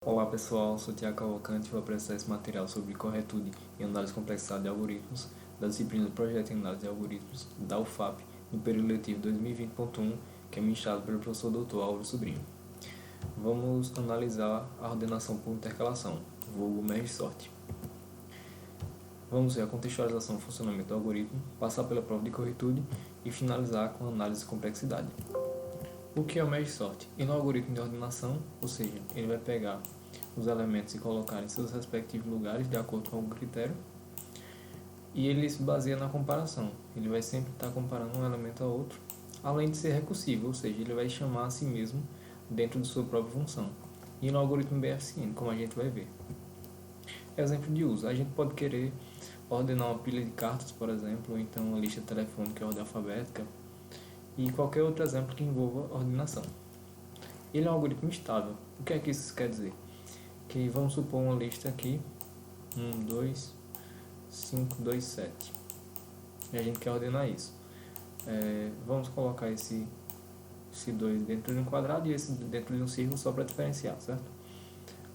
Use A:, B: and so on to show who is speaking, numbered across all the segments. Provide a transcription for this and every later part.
A: Olá pessoal, sou Tiago Cavalcante e vou apresentar esse material sobre corretude e análise de complexidade de algoritmos da disciplina de Projeto em Análise de Algoritmos da UFAP no período letivo 2020.1, que é ministrado pelo professor Dr. Álvaro Sobrinho. Vamos analisar a ordenação por intercalação, vulgo merge-sort. Vamos ver a contextualização do funcionamento do algoritmo, passar pela prova de corretude e finalizar com a análise de complexidade. O que é o merge-sort? Ele é um algoritmo de ordenação, ou seja, ele vai pegar os elementos e colocar em seus respectivos lugares de acordo com algum critério, e ele se baseia na comparação. Ele vai sempre estar comparando um elemento a outro, além de ser recursivo, ou seja, ele vai chamar a si mesmo dentro de sua própria função. E ele é um algoritmo bem eficiente, como a gente vai ver. Exemplo de uso: a gente pode querer ordenar uma pilha de cartas, por exemplo, ou então uma lista telefônica em ordem alfabética, e qualquer outro exemplo que envolva ordenação. Ele é um algoritmo estável. O que é que isso quer dizer? Que vamos supor uma lista aqui, 1, 2, 5, 2, 7. E a gente quer ordenar isso. Vamos colocar esse 2 dentro de um quadrado e esse dentro de um círculo só para diferenciar, certo?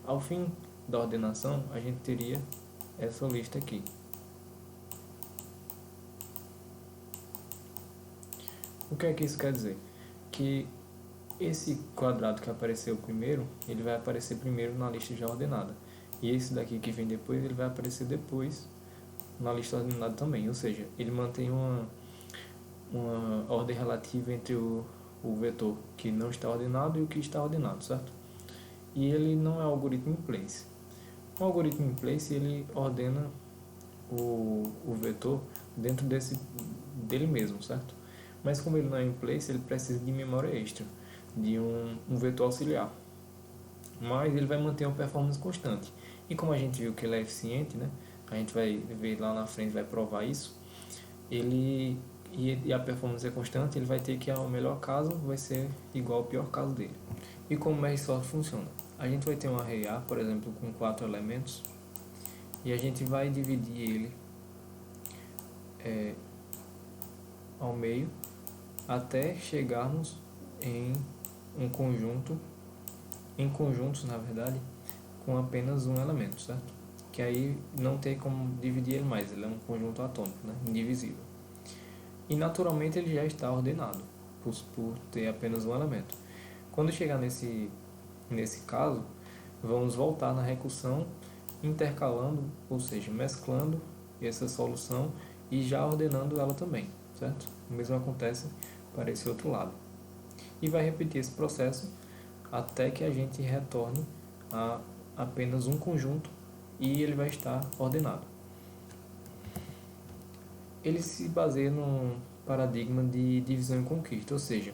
A: Ao fim da ordenação, a gente teria essa lista aqui. O que é que isso quer dizer? Que esse quadrado que apareceu primeiro, ele vai aparecer primeiro na lista já ordenada. E esse daqui que vem depois, ele vai aparecer depois na lista ordenada também. Ou seja, ele mantém uma ordem relativa entre o vetor que não está ordenado e o que está ordenado, certo? E ele não é algoritmo in place. O algoritmo in place, ele ordena o vetor dentro dele mesmo, certo? Mas como ele não é in place, ele precisa de memória extra, de um vetor auxiliar. Mas ele vai manter uma performance constante. E como a gente viu que ele é eficiente, né? A gente vai ver lá na frente, vai provar isso. E a performance é constante, ele vai ter que, ao melhor caso, vai ser igual ao pior caso dele. E como o merge-sort funciona? A gente vai ter um array A, por exemplo, com 4 elementos, e a gente vai dividir ele ao meio até chegarmos em um conjunto, em conjuntos, na verdade, com apenas um elemento, certo? Que aí não tem como dividir ele mais, ele é um conjunto atômico, né? Indivisível. E naturalmente ele já está ordenado, por ter apenas um elemento. Quando chegar nesse caso, vamos voltar na recursão, intercalando, ou seja, mesclando essa solução e já ordenando ela também, certo? O mesmo acontece para esse outro lado. E vai repetir esse processo até que a gente retorne a apenas um conjunto e ele vai estar ordenado. Ele se baseia num paradigma de divisão e conquista, ou seja,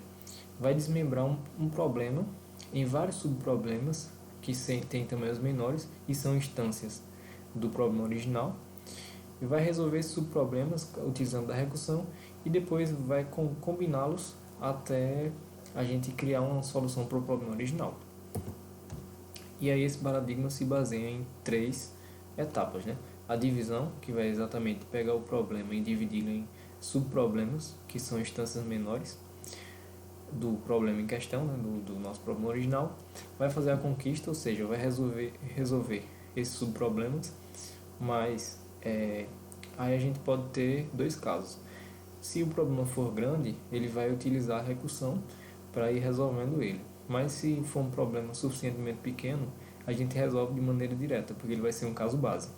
A: vai desmembrar um problema em vários subproblemas que têm tamanhos menores e são instâncias do problema original, e vai resolver esses subproblemas utilizando a recursão e depois vai combiná-los até a gente criar uma solução para o problema original. E aí esse paradigma se baseia em 3 etapas, né? A divisão, que vai exatamente pegar o problema e dividi-lo em subproblemas, que são instâncias menores do problema em questão, né? do nosso problema original. Vai fazer a conquista, ou seja, vai resolver esses subproblemas, mas aí a gente pode ter 2 casos. Se o problema for grande, ele vai utilizar a recursão para ir resolvendo ele. Mas se for um problema suficientemente pequeno, a gente resolve de maneira direta, porque ele vai ser um caso base.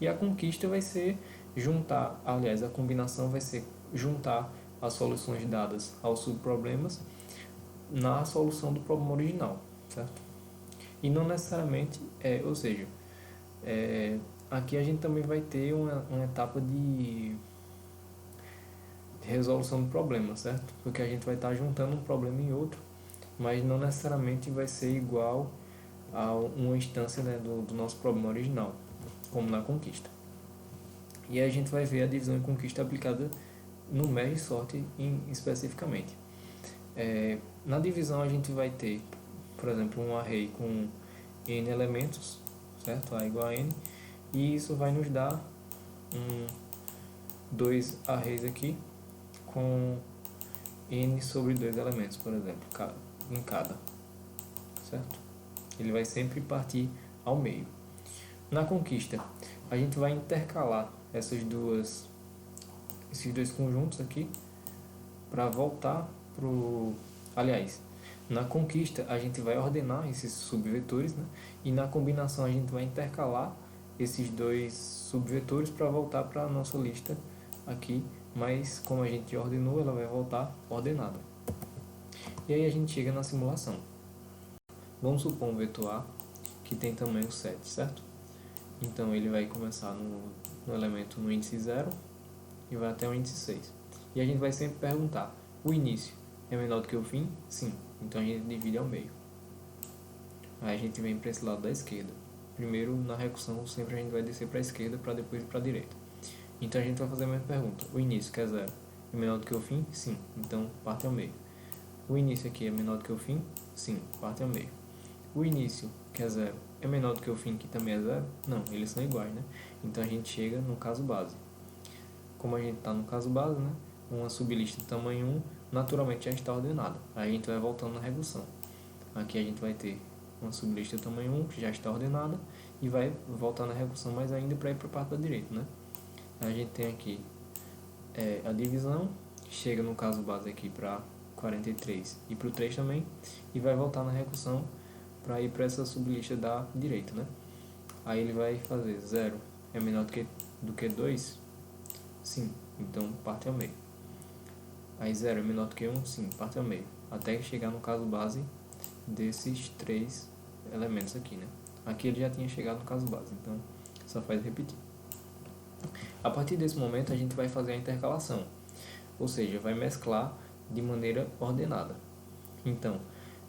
A: E a conquista vai ser juntar, aliás, a combinação vai ser juntar as soluções dadas aos subproblemas na solução do problema original, certo? E não necessariamente, ou seja, aqui a gente também vai ter uma etapa de resolução do problema, certo? Porque a gente vai estar juntando um problema em outro, mas não necessariamente vai ser igual a uma instância, né, do nosso problema original, como na conquista. E aí a gente vai ver a divisão e conquista aplicada no merge-sort especificamente. Na divisão a gente vai ter, por exemplo, um array com n elementos, certo? A igual a n, e isso vai nos dar 2 arrays aqui com n sobre 2 elementos, por exemplo, em cada, certo? Ele vai sempre partir ao meio. Na conquista, a gente vai intercalar esses dois conjuntos aqui para voltar pro... Aliás, na conquista a gente vai ordenar esses subvetores, né? E na combinação a gente vai intercalar esses dois subvetores para voltar para a nossa lista aqui, mas como a gente ordenou, ela vai voltar ordenada. E aí a gente chega na simulação. Vamos supor um vetor A que tem tamanho 7, certo? Então ele vai começar no elemento no índice 0 e vai até o índice 6. E a gente vai sempre perguntar, o início é menor do que o fim? Sim. Então a gente divide ao meio. Aí a gente vem para esse lado da esquerda. Primeiro, na recursão, sempre a gente vai descer para a esquerda para depois ir para a direita. Então a gente vai fazer a mesma pergunta. O início, que é 0, é menor do que o fim? Sim. Então parte ao meio. O início aqui é menor do que o fim? Sim. Parte ao meio. O início, que é 0, é menor do que o fim, que também é 0? Não, eles são iguais, né? Então a gente chega no caso base. Como a gente está no caso base, né? Uma sublista de tamanho 1 naturalmente já está ordenada. Aí a gente vai voltando na redução. Aqui a gente vai ter uma sublista de tamanho 1 que já está ordenada e vai voltar na redução mais ainda para ir para a parte da direita, né? A gente tem aqui a divisão, chega no caso base aqui para 43 e para o 3 também, e vai voltar na recursão para ir para essa sublista da direita, né? Aí ele vai fazer 0 é menor do que 2? Sim, então parte ao meio. Aí 0 é menor do que 1? Sim, parte ao meio. Até chegar no caso base desses 3 elementos aqui, né? Aqui ele já tinha chegado no caso base, então só faz repetir. A partir desse momento a gente vai fazer a intercalação, ou seja, vai mesclar de maneira ordenada. Então,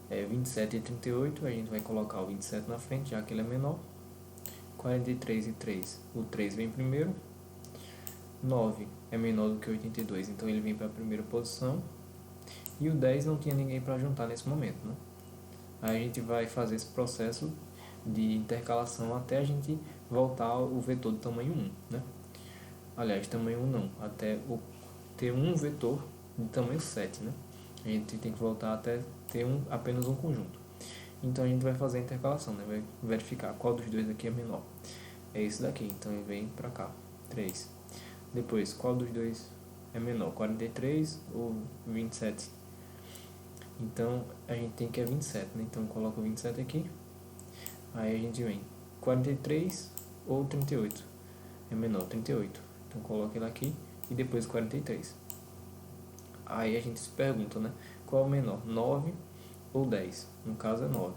A: 27 e 38, a gente vai colocar o 27 na frente, já que ele é menor. 43 e 3, o 3 vem primeiro. 9 é menor do que 82, então ele vem para a primeira posição. E o 10 não tinha ninguém para juntar nesse momento, né? Aí a gente vai fazer esse processo de intercalação até a gente voltar o vetor do tamanho 1, né? Aliás, tamanho 1 não, até ter um vetor de tamanho 7, né? A gente tem que voltar até ter apenas um conjunto. Então a gente vai fazer a intercalação, né? Vai verificar qual dos dois aqui é menor. É esse daqui, então ele vem para cá, 3. Depois, qual dos dois é menor, 43 ou 27? Então a gente tem que é 27, né? Então coloca o 27 aqui. Aí a gente vem 43 ou 38. É menor, 38. Então coloca ele aqui e depois 43. Aí a gente se pergunta, né? Qual é o menor, 9 ou 10? No caso é 9.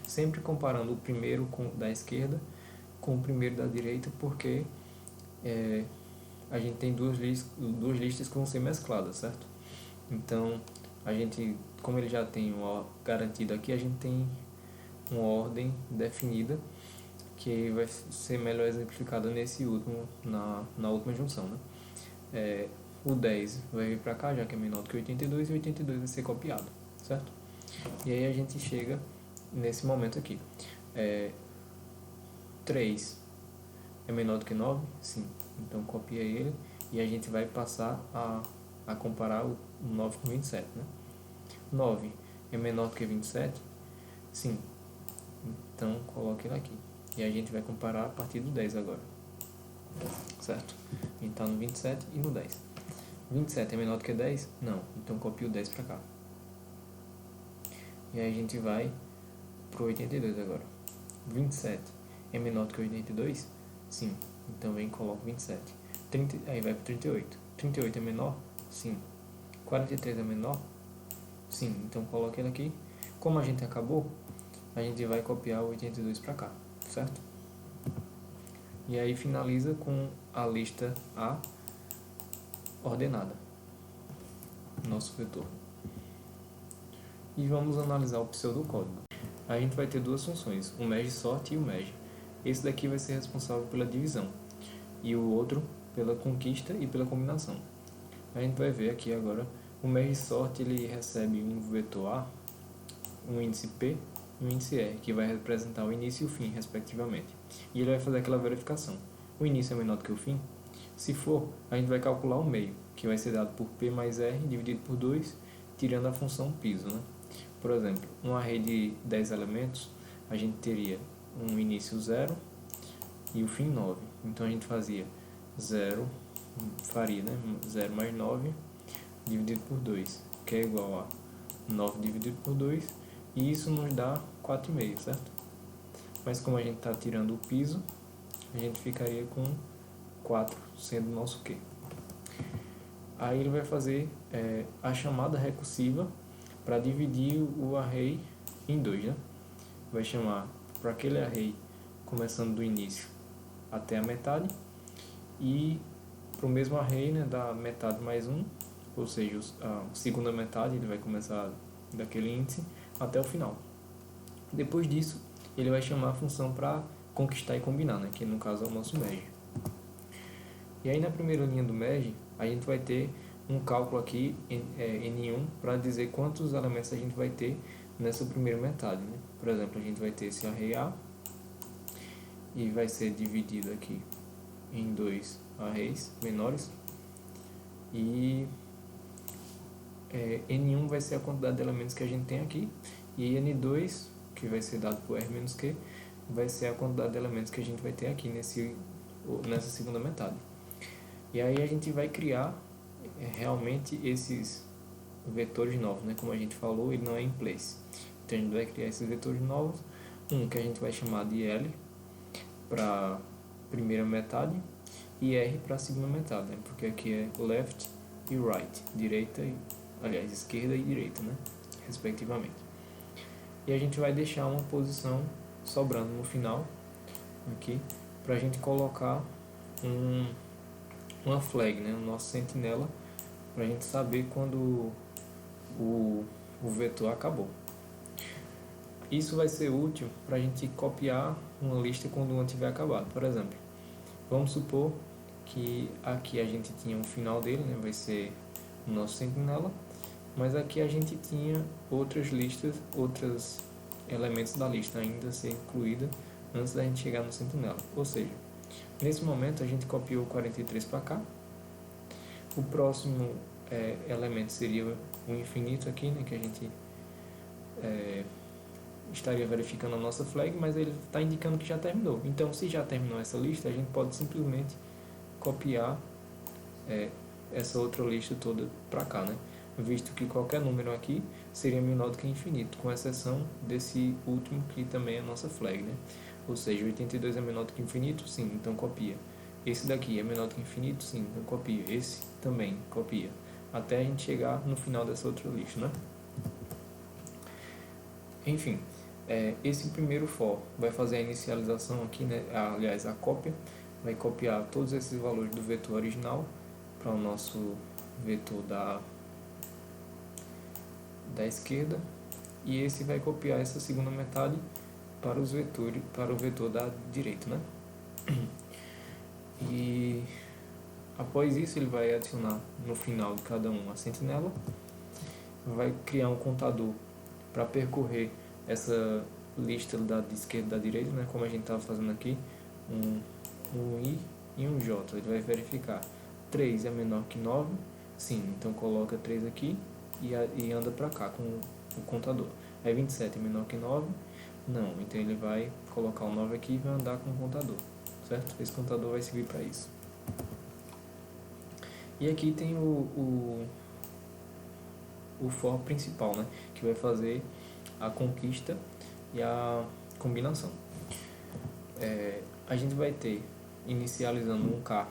A: Sempre comparando o primeiro da esquerda com o primeiro da direita, porque a gente tem duas listas que vão ser mescladas, certo? Então, a gente, como ele já tem uma garantido aqui, a gente tem uma ordem definida que vai ser melhor exemplificada nesse último, na última junção, né? O 10 vai vir para cá, já que é menor do que 82, e 82 vai ser copiado, certo? E aí a gente chega nesse momento aqui. 3 é menor do que 9? Sim. Então copia ele e a gente vai passar a comparar o 9 com 27, né? 9 é menor do que 27? Sim. Então coloque ele aqui. E a gente vai comparar a partir do 10 agora. Certo? A gente está no 27 e no 10. 27 é menor do que 10? Não. Então copia o 10 para cá. E aí a gente vai para o 82 agora. 27 é menor do que 82? Sim. Então vem e coloca 27. Aí vai para 38. 38 é menor? Sim. 43 é menor? Sim. Então coloca ele aqui. Como a gente acabou, a gente vai copiar o 82 para cá, certo? E aí finaliza com a lista A ordenada, nosso vetor. E vamos analisar o pseudocódigo. A gente vai ter duas funções, o merge sort e o merge. Esse daqui vai ser responsável pela divisão e o outro pela conquista e pela combinação. A gente vai ver aqui agora, o merge sort ele recebe um vetor A, um índice P e um índice R, que vai representar o início e o fim, respectivamente. E ele vai fazer aquela verificação. O início é menor do que o fim? Se for, a gente vai calcular o meio, que vai ser dado por P mais R dividido por 2, tirando a função piso, né? Por exemplo, um array de 10 elementos, a gente teria um início 0 e o fim 9. Então a gente fazia 0, faria, né? 0 mais 9 dividido por 2, que é igual a 9 dividido por 2, e isso nos dá 4,5, certo? Mas como a gente está tirando o piso, a gente ficaria com 4 sendo o nosso Q. Aí ele vai fazer a chamada recursiva para dividir o array em 2, né? Vai chamar para aquele array começando do início até a metade, e para o mesmo array, né, da metade mais 1, ou seja, a segunda metade ele vai começar daquele índice até o final. Depois disso, ele vai chamar a função para conquistar e combinar, né, que no caso é o nosso merge. E aí na primeira linha do merge, a gente vai ter um cálculo aqui, N1, para dizer quantos elementos a gente vai ter nessa primeira metade, né? Por exemplo, a gente vai ter esse array A, e vai ser dividido aqui em 2 arrays menores, e N1 vai ser a quantidade de elementos que a gente tem aqui, e N2, que vai ser dado por R-Q, vai ser a quantidade de elementos que a gente vai ter aqui nessa segunda metade. E aí a gente vai criar realmente esses vetores novos, né? Como a gente falou, ele não é in place. Então a gente vai criar esses vetores novos, um que a gente vai chamar de L para primeira metade e R para a segunda metade, né? Porque aqui é left e right, esquerda e direita, né? Respectivamente. E a gente vai deixar uma posição sobrando no final aqui para a gente colocar uma flag, né? O nosso sentinela, para a gente saber quando o vetor acabou. Isso vai ser útil para a gente copiar uma lista quando uma tiver acabado. Por exemplo, vamos supor que aqui a gente tinha o final dele, né? Vai ser o nosso sentinela, mas aqui a gente tinha outras listas, outros elementos da lista ainda a ser incluída antes da gente chegar no sentinela. Ou seja, nesse momento a gente copiou 43 para cá. O próximo elemento seria o infinito aqui, né? Que a gente estaria verificando a nossa flag, mas ele está indicando que já terminou. Então, se já terminou essa lista, a gente pode simplesmente copiar essa outra lista toda para cá, né? Visto que qualquer número aqui seria menor do que infinito, com exceção desse último que também é a nossa flag, né? Ou seja, 82 é menor do que infinito? Sim, então copia. Esse daqui é menor do que infinito? Sim, então copia. Esse também copia. Até a gente chegar no final dessa outra lista, né? Enfim, esse primeiro for vai fazer a inicialização aqui, né? Aliás, a cópia. Vai copiar todos esses valores do vetor original para o nosso vetor da esquerda, e esse vai copiar essa segunda metade para os vetores, para o vetor da direita, né? E após isso ele vai adicionar no final de cada um a sentinela, vai criar um contador para percorrer essa lista de esquerda e da direita, né? Como a gente estava fazendo aqui, um I e um J. Ele vai verificar 3 é menor que 9, sim, então coloca 3 aqui e anda para cá com o contador. Aí 27 é menor que 9, não, então ele vai colocar o 9 aqui e vai andar com o contador, certo? Esse contador vai servir para isso. E aqui tem o for principal, né? Que vai fazer a conquista e a combinação. A gente vai ter inicializando um K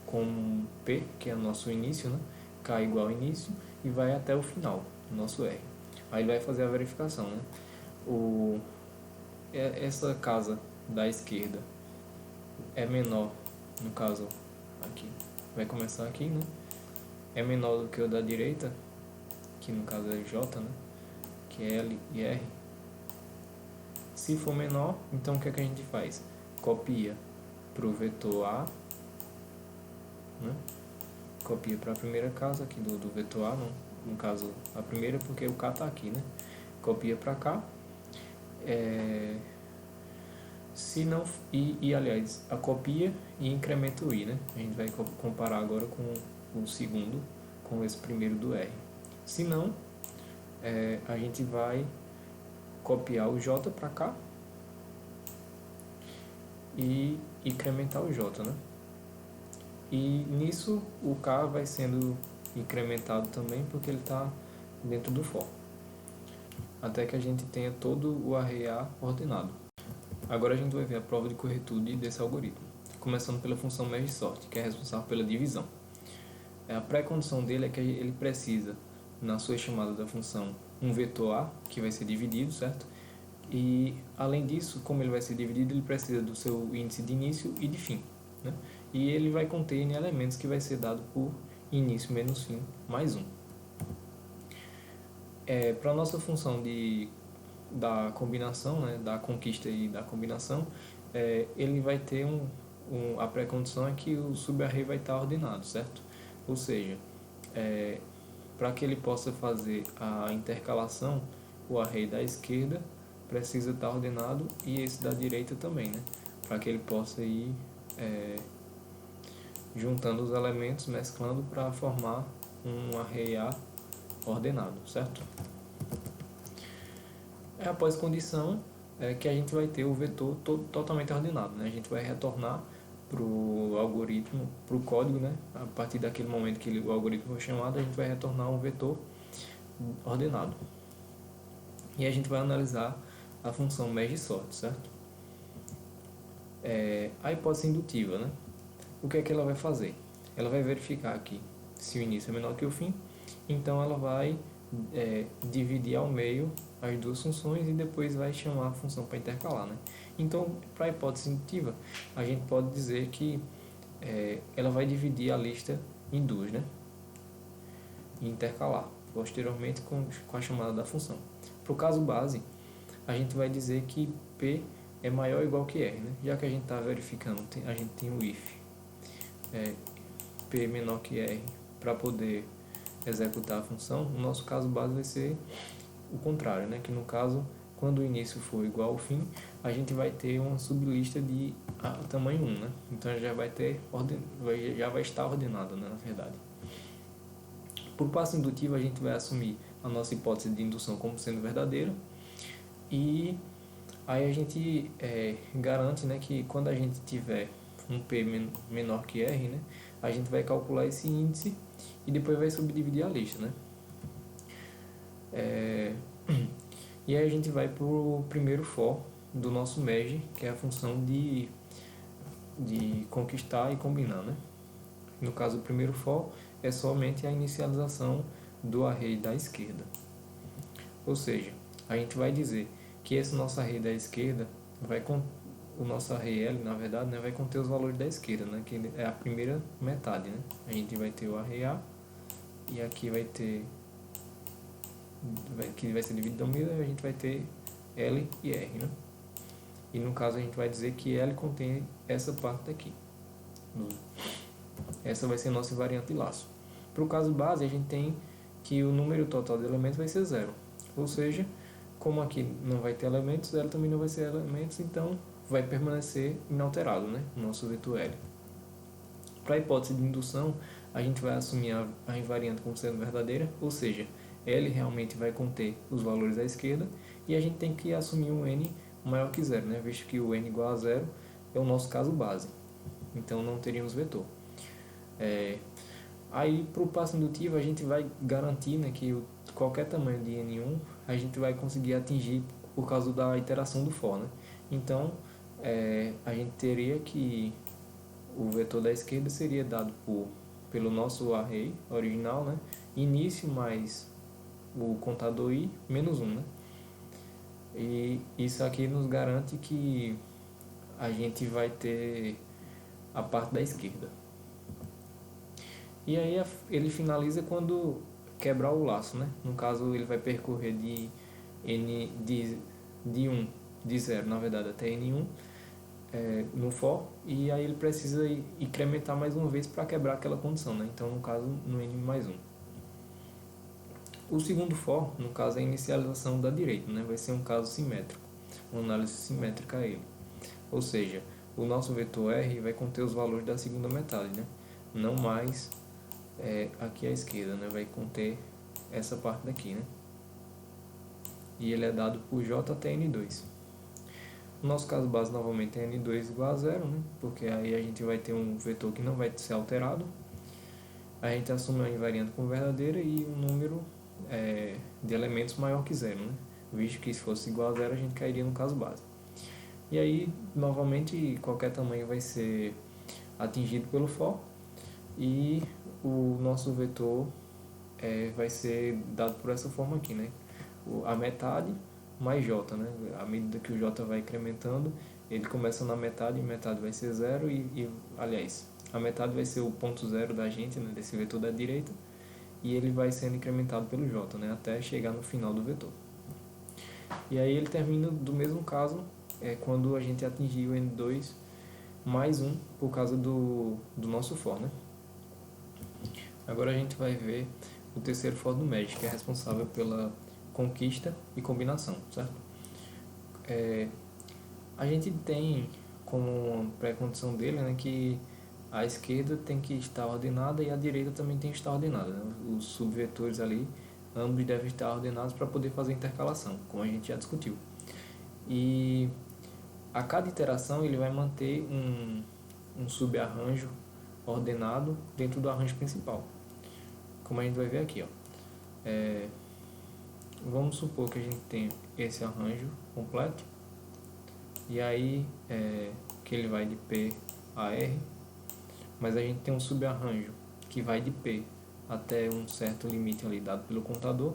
A: com P, que é o nosso início, né? K igual ao início, e vai até o final, o nosso R. Aí ele vai fazer a verificação, né? Essa casa da esquerda é menor, no caso aqui, vai começar aqui, né? É menor do que o da direita, que no caso é J, né? Que é L e R. Se for menor, então o que é que a gente faz? Copia para o vetor A, né? Copia para a primeira casa aqui do vetor A, no caso a primeira porque o K está aqui, né? Copia para cá. Se não, aliás, a copia e incrementa o I, né? A gente vai comparar agora com o segundo, com esse primeiro do R. Se não, a gente vai copiar o J para cá e incrementar o J, né? E nisso o K vai sendo incrementado também porque ele está dentro do for, até que a gente tenha todo o array A ordenado. Agora a gente vai ver a prova de corretude desse algoritmo, começando pela função merge sort, que é responsável pela divisão. A pré-condição dele é que ele precisa, na sua chamada da função, um vetor A, que vai ser dividido, certo? E, além disso, como ele vai ser dividido, ele precisa do seu índice de início e de fim, né? E ele vai conter N elementos, que vai ser dado por início menos fim mais 1. Para a nossa função da combinação, né, da conquista e da combinação, ele vai ter a pré-condição é que o subarray vai estar ordenado, certo? Ou seja, para que ele possa fazer a intercalação, o array da esquerda precisa estar ordenado e esse da direita também, né? Para que ele possa ir juntando os elementos, mesclando para formar um array A ordenado, certo? Após condição, que a gente vai ter o vetor totalmente ordenado, né? A gente vai retornar para o algoritmo, para o código, né? A partir daquele momento que o algoritmo foi chamado, a gente vai retornar um vetor ordenado. E a gente vai analisar a função merge sort, certo? A hipótese indutiva, né? O que é que ela vai fazer? Ela vai verificar aqui se o início é menor que o fim, então ela vai dividir ao meio as duas funções e depois vai chamar a função para intercalar, né? Então, para a hipótese indutiva, a gente pode dizer que ela vai dividir a lista em duas, né? E intercalar posteriormente com a chamada da função. Para o caso base, a gente vai dizer que P é maior ou igual que R, né? Já que a gente está verificando, a gente tem o if P menor que R para poder executar a função. O nosso caso base vai ser o contrário, né? Que no caso, quando o início for igual ao fim, a gente vai ter uma sublista de tamanho 1, né? Então já vai ter já vai estar ordenado, né? Na verdade. Por passo indutivo, a gente vai assumir a nossa hipótese de indução como sendo verdadeira e aí a gente garante, né, que quando a gente tiver um P menor que R, né, a gente vai calcular esse índice e depois vai subdividir a lista, né? E aí a gente vai para o primeiro for do nosso merge, que é a função de conquistar e combinar, né? No caso, o primeiro for é somente a inicialização do array da esquerda. Ou seja, a gente vai dizer que esse nosso array da esquerda o nosso array L, na verdade, né, vai conter os valores da esquerda, né, que é a primeira metade, né? A gente vai ter o array A e aqui vai ter que vai ser dividido ao meio, a gente vai ter L e R, né? E no caso a gente vai dizer que L contém essa parte daqui. Essa vai ser a nossa variante de laço. Para o caso base, a gente tem que o número total de elementos vai ser 0. Ou seja, como aqui não vai ter elementos, L também não vai ser elementos, então vai permanecer inalterado, né? O nosso vetor L. Para a hipótese de indução, a gente vai assumir a invariante como sendo verdadeira, ou seja, L realmente vai conter os valores à esquerda e a gente tem que assumir um N maior que 0, né? Visto que o N igual a 0 é o nosso caso base, então não teríamos vetor. Aí para o passo indutivo a gente vai garantir, né, que qualquer tamanho de N1 a gente vai conseguir atingir por causa da iteração do for, né? Então a gente teria que o vetor da esquerda seria dado pelo nosso array original, né? Início mais o contador i menos 1, né? E isso aqui nos garante que a gente vai ter a parte da esquerda. E aí ele finaliza quando quebrar o laço, né? No caso ele vai percorrer de 0, na verdade, até N1 no for, e aí ele precisa incrementar mais uma vez para quebrar aquela condição, né? Então no caso no N mais 1. O segundo for, no caso, é a inicialização da direita, né? Vai ser um caso simétrico, uma análise simétrica a ele. Ou seja, o nosso vetor R vai conter os valores da segunda metade, né? Não mais aqui à esquerda, né? Vai conter essa parte daqui, né? e ele é dado por j até n2. No nosso caso base, novamente, é n2 igual a zero, né? Porque aí a gente vai ter um vetor que não vai ser alterado. A gente assume uma invariante como verdadeira e um número de elementos maior que zero, né? Visto que se fosse igual a zero, a gente cairia no caso base. E aí, novamente, qualquer tamanho vai ser atingido pelo for, e o nosso vetor vai ser dado por essa forma aqui, né? A metade mais j, né? À medida que o j vai incrementando, ele começa na metade, e metade vai ser zero, aliás, a metade vai ser o ponto zero da gente, né? Desse vetor da direita, e ele vai sendo incrementado pelo j, né? Até chegar no final do vetor. E aí ele termina do mesmo caso, quando a gente atingir o n2 mais 1 por causa do nosso for, né? Agora a gente vai ver o terceiro for do MED, que é responsável pela conquista e combinação, certo? A gente tem como pré-condição dele, né, que a esquerda tem que estar ordenada e a direita também tem que estar ordenada, né? Os subvetores ali, ambos devem estar ordenados para poder fazer intercalação, como a gente já discutiu. E a cada iteração ele vai manter um subarranjo ordenado dentro do arranjo principal, como a gente vai ver aqui, ó. Vamos supor que a gente tem esse arranjo completo, e aí que ele vai de P a R, mas a gente tem um subarranjo que vai de P até um certo limite ali dado pelo contador,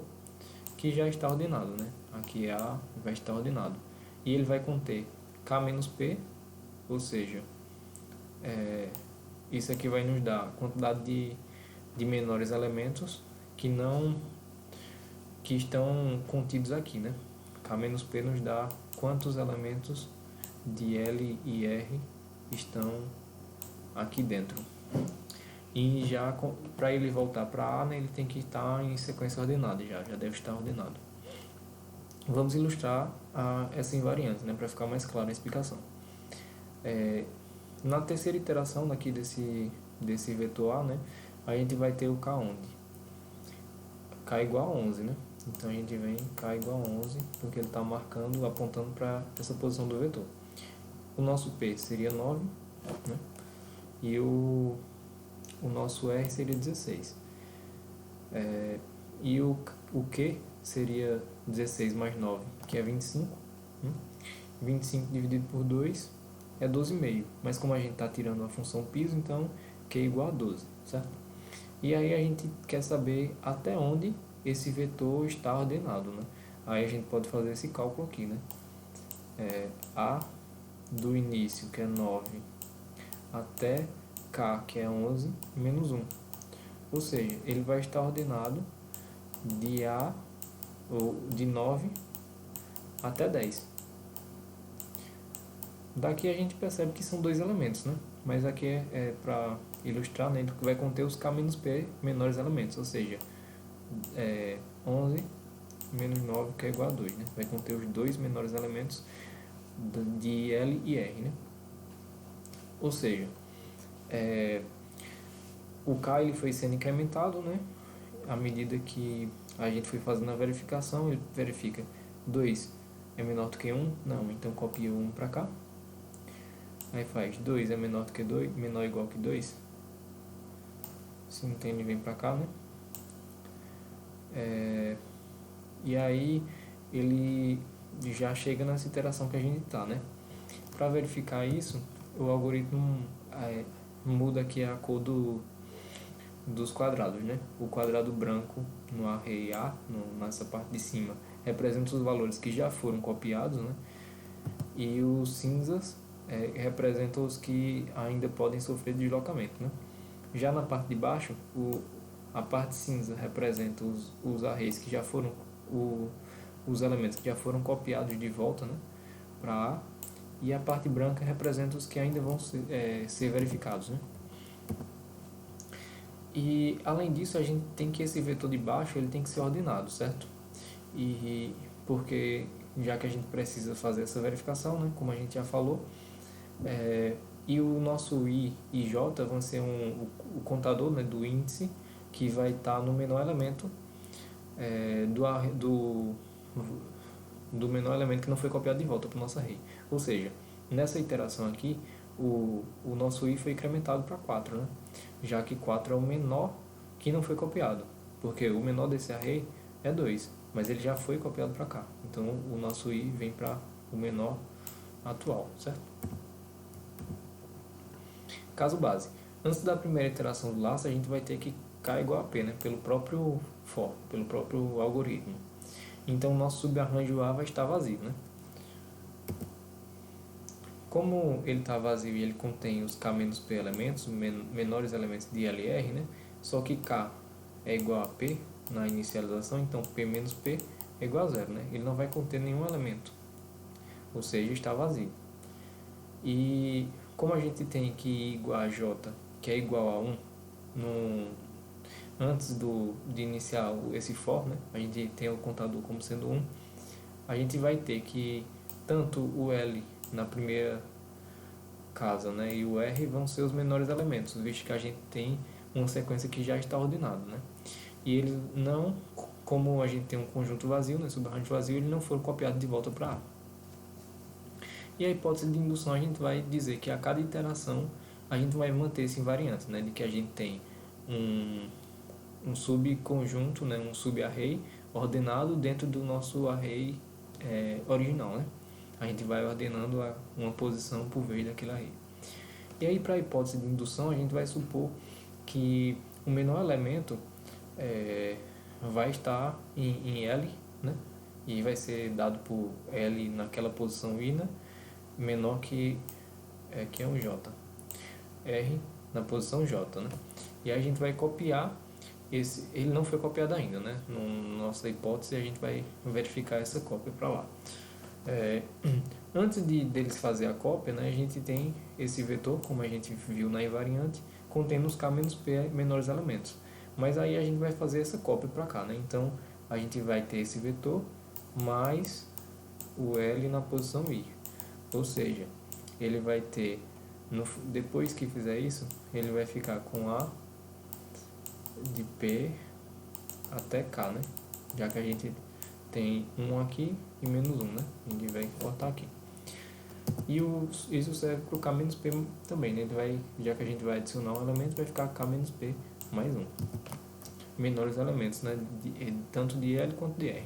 A: que já está ordenado, né? Aqui A vai estar ordenado, e ele vai conter K menos P, ou seja, isso aqui vai nos dar a quantidade de menores elementos que estão contidos aqui, né? K menos P nos dá quantos elementos de L e R estão aqui dentro. E já para ele voltar para A, né, ele tem que estar em sequência ordenada, já deve estar ordenado. Vamos ilustrar essa invariante, né, para ficar mais clara a explicação. Na terceira iteração aqui desse vetor A, né, a gente vai ter o K onde? K igual a 11, né? Então a gente vem K igual a 11, porque ele está marcando, apontando para essa posição do vetor. O nosso P seria 9, né? E o nosso R seria 16. E o Q seria 16 mais 9, que é 25. Né? 25 dividido por 2 é 12,5. Mas como a gente está tirando a função piso, então Q é igual a 12, certo? E aí a gente quer saber até onde esse vetor está ordenado, né? Aí a gente pode fazer esse cálculo aqui, né? A do início, que é 9, até K, que é 11, menos 1. Ou seja, ele vai estar ordenado de A, ou de 9 até 10. Daqui a gente percebe que são dois elementos, né? Mas aqui é para ilustrar, né? Ele vai conter os K menos P menores elementos, ou seja, 11 menos 9, que é igual a 2, né? Vai conter os dois menores elementos de L e R, né? Ou seja, o K ele foi sendo incrementado, né? À medida que a gente foi fazendo a verificação, ele verifica 2 é menor do que 1, não, então copia o 1 para cá. Aí faz 2 é menor do que 2, menor ou igual que 2. Se não tem, ele vem para cá, né? E aí ele já chega nessa iteração que a gente está, né? Para verificar isso, o algoritmo muda aqui a cor dos quadrados, né? O quadrado branco no array A, nessa parte de cima, representa os valores que já foram copiados, né? E os cinzas representam os que ainda podem sofrer deslocamento, né? Já na parte de baixo, a parte cinza representa os arrays que já foram os elementos que já foram copiados de volta, né, para A, e a parte branca representa os que ainda vão ser verificados, né? E além disso, a gente tem que esse vetor de baixo ele tem que ser ordenado, certo? E porque já que a gente precisa fazer essa verificação, né, como a gente já falou, e o nosso I e J vão ser o contador, né, do índice que vai estar no menor elemento do menor elemento que não foi copiado de volta para o nosso array. Ou seja, nessa iteração aqui, o nosso i foi incrementado para 4, né? Já que 4 é o menor que não foi copiado, porque o menor desse array é 2, mas ele já foi copiado para cá. Então, o nosso i vem para o menor atual, certo? Caso base. Antes da primeira iteração do laço, a gente vai ter que k igual a p, né? Pelo próprio for, pelo próprio algoritmo. Então, o nosso subarranjo A vai estar vazio, né? Como ele está vazio e ele contém os k menos p elementos, menores elementos de LR, né? Só que k é igual a p na inicialização, então p menos p é igual a zero, né? Ele não vai conter nenhum elemento, ou seja, está vazio. E como a gente tem que i igual a j, que é igual a 1, antes de iniciar esse for, né? A gente tem o contador como sendo 1, a gente vai ter que tanto o L na primeira casa, né, e o R vão ser os menores elementos, visto que a gente tem uma sequência que já está ordenada, né? E ele não, como a gente tem um conjunto vazio, né, subarranjo vazio, ele não for copiado de volta para A. E a hipótese de indução a gente vai dizer que a cada iteração a gente vai manter esse invariante, né, de que a gente tem um subconjunto, né, um subarray ordenado dentro do nosso array original, né? A gente vai ordenando uma posição por vez daquele array. E aí, para a hipótese de indução, a gente vai supor que o menor elemento vai estar em L, né? E vai ser dado por L naquela posição I, né? Menor que é um J. R na posição J, né? E aí a gente vai copiar ele não foi copiado ainda, né? Na nossa hipótese, a gente vai verificar essa cópia para lá. Antes deles fazer a cópia, né, a gente tem esse vetor, como a gente viu na invariante, contendo os k menos p menores elementos. Mas aí a gente vai fazer essa cópia para cá, né? Então, a gente vai ter esse vetor mais o L na posição I. Ou seja, ele vai ter, depois que fizer isso, ele vai ficar com A de P até K, né? Já que a gente tem 1 aqui e menos 1, né? A gente vai cortar aqui. E isso serve para o K menos P também, né? Ele vai, já que a gente vai adicionar um elemento, vai ficar K menos P mais 1. Menores elementos, né? Tanto de L quanto de R.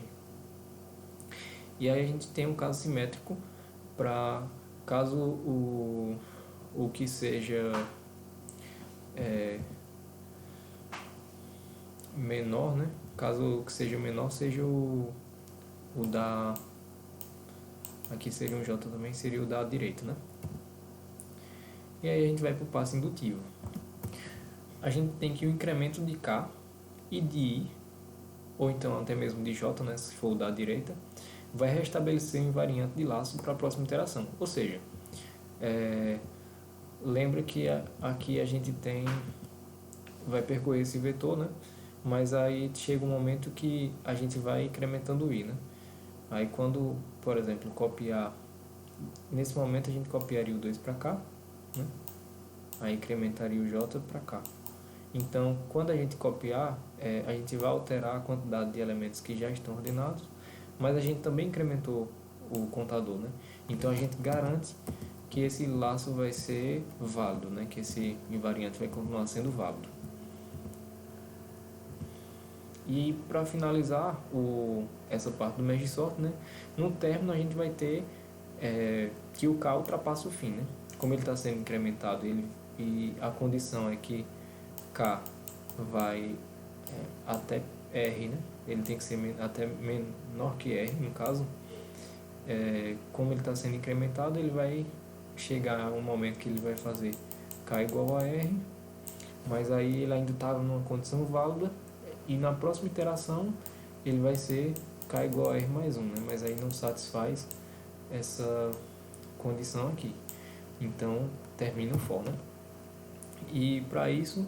A: E aí a gente tem um caso simétrico para caso o que seja menor, né? Caso o que seja menor seja o da... Aqui seria um J também, seria o da direita, né? E aí a gente vai para o passo indutivo. A gente tem que o incremento de K e de I, ou então até mesmo de J, né, se for o da direita, vai restabelecer o invariante de laço para a próxima iteração. Ou seja, lembra que aqui a gente vai percorrer esse vetor, né? Mas aí chega um momento que a gente vai incrementando o I, né? Aí quando, por exemplo, copiar, nesse momento a gente copiaria o 2 para cá, né? Aí incrementaria o J para cá. Então, quando a gente copiar, a gente vai alterar a quantidade de elementos que já estão ordenados, mas a gente também incrementou o contador, né? Então a gente garante que esse laço vai ser válido, né? Que esse invariante vai continuar sendo válido. E para finalizar essa parte do merge sort, né? No término a gente vai ter que o K ultrapassa o fim, né? Como ele está sendo incrementado e a condição é que K vai até R, né? Ele tem que ser até menor que R, no caso. Como ele está sendo incrementado, ele vai chegar a um momento que ele vai fazer K igual a R, mas aí ele ainda estava numa condição válida, e na próxima iteração ele vai ser K igual a R mais 1, né? Mas aí não satisfaz essa condição aqui. Então, termina o for, né? E para isso,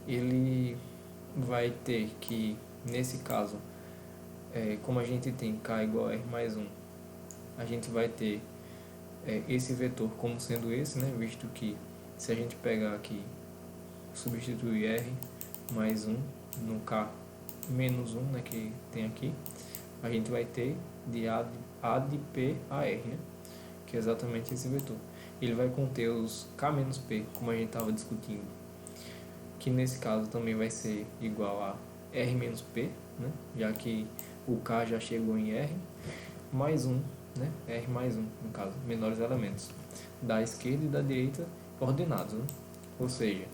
A: ele vai ter que, nesse caso, como a gente tem K igual a R mais 1, a gente vai ter esse vetor como sendo esse, né? Visto que se a gente pegar aqui, substituir R mais 1 no K menos 1, né, que tem aqui, a gente vai ter de A de P a R, né? Que é exatamente esse vetor. Ele vai conter os K menos P, como a gente estava discutindo, que nesse caso também vai ser igual a R menos P, né? Já que o K já chegou em R, mais 1, né? R mais 1, no caso, menores elementos, da esquerda e da direita ordenados, né? Ou seja,